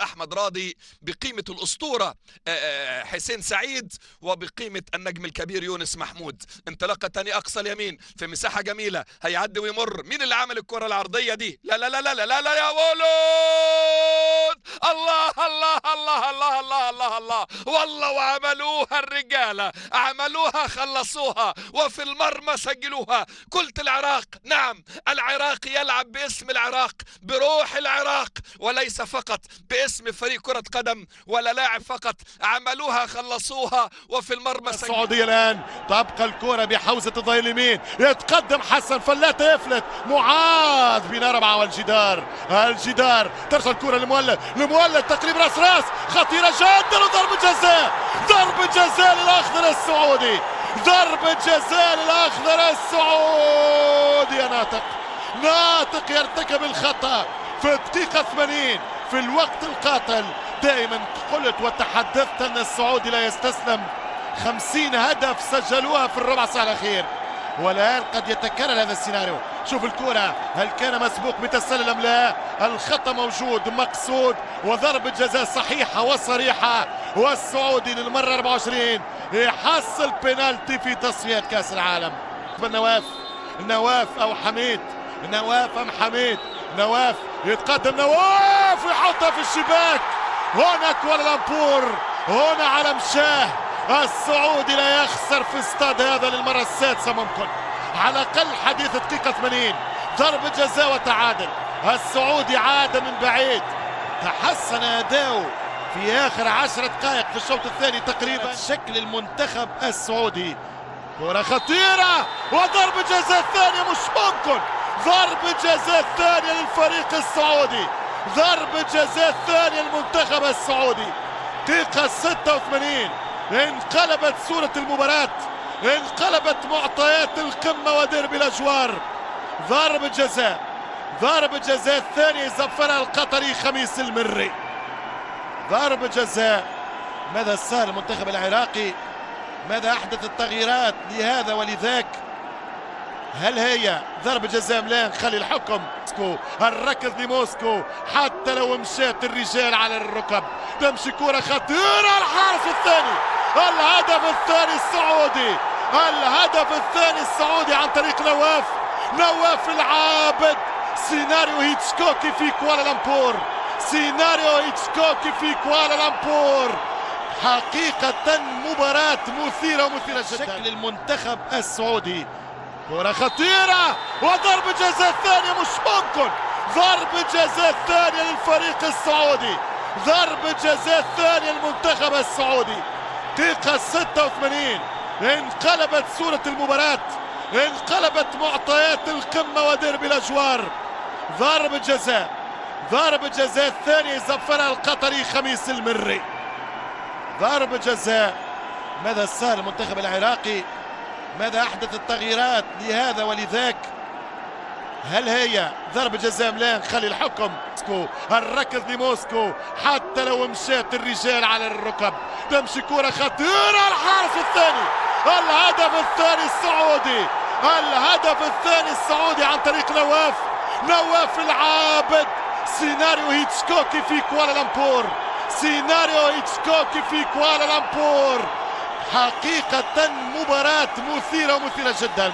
أحمد راضي بقيمة الأسطورة حسين سعيد وبقيمة النجم الكبير يونس محمود. انطلاقة تاني أقصى اليمين في مساحة جميلة، هيعدي ويمر. مين اللي عمل الكرة العرضية دي؟ لا لا لا لا لا لا, لا يا ولود! الله الله الله الله الله الله الله والله، وعملوها الرجالة، عملوها خلصوها، وفي المرمى سجلوها. قلت العراق، نعم العراق يلعب باسم العراق، بروح العراق، وليس فقط باسم فريق كرة قدم ولا لاعب فقط. عملوها خلصوها، وفي المرمى السعودية الآن تبقى الكرة بحوزة الظهير اليمين، يتقدم حسن فلاتة يفلت، معاذ بنار مع الجدار ترجع الكرة لمولد تقريب راس خطيرة جدا، وضربة جزاء، ضربة جزاء للأخضر السعودي، ضربة جزاء للأخضر السعودي. ناطق يرتكب الخطأ في الدقيقة 80 في الوقت القاتل. دائما قلت وتحدثت أن السعودي لا يستسلم. 50 هدف سجلوها في الربع ساعة الأخير، والآن قد يتكرر هذا السيناريو. شوف الكرة، هل كان مسبوق بتسلل أم لا؟ الخطأ موجود مقصود، وضربة جزاء صحيحة وصريحة، والسعودي للمرة 24 يحصل بينالتي في تصفية كأس العالم. نواف أو حميد، نواف أم حميد، نواف يتقدم، نواف يحطها في الشباك. هنا كوالالمبور، هنا على مشاه. السعودي لا يخسر في استاد هذا للمرة السادسة ممكن، على الأقل حديث دقيقة 80. ضربة جزاء وتعادل. السعودي عاد من بعيد، تحسن أداؤه في آخر 10 دقائق في الشوط الثاني تقريبا. شكل المنتخب السعودي، كرة خطيرة وضربة جزاء ثانية، مش ممكن. ضربة جزاء ثانية للفريق السعودي، ضربة جزاء ثانية للمنتخب السعودي. دقيقة 86 انقلبت صورة المباراة، انقلبت معطيات القمة ودرب الأجوار. ضربة جزاء الثانية زفرها القطري خميس المري. ضربة جزاء. ماذا سار المنتخب العراقي؟ ماذا أحدث التغييرات لهذا ولذاك؟ هل هي ضربة جزاء أم لا؟ نخلي الحكم. الركض لموسكو، حتى لو مشات الرجال على الركب. تمشي كرة خطيرة، الحارس الثاني، الهدف الثاني السعودي، الهدف الثاني السعودي عن طريق نواف العابد. سيناريو هيتشكوكي في كوالالمبور، سيناريو هيتشكوكي في كوالالمبور. حقيقة مباراة مثيرة جدا. شكل المنتخب السعودي، كرة خطيرة وضربة جزاء ثانية، مش ممكن. ضربة جزاء ثانية للفريق السعودي، ضربة جزاء ثانية للمنتخب السعودي. دقيقة 86 انقلبت صورة المباراة، انقلبت معطيات القمة ودرب الأجوار. ضربة جزاء الثانية زفرها القطري خميس المري. ضربة جزاء. ماذا سار المنتخب العراقي؟ ماذا أحدث التغييرات لهذا ولذاك؟ هل هي ضربة جزاء أم لا؟ نخلي الحكم. الركض لموسكو، حتى لو مشات الرجال على الركب. تمشي كرة خطيرة، الحارس الثاني، الهدف الثاني السعودي، الهدف الثاني السعودي عن طريق نواف العابد. سيناريو هيتشكوكي في كوالالمبور، سيناريو هيتشكوكي في كوالالمبور. حقيقة مباراة مثيرة جدا.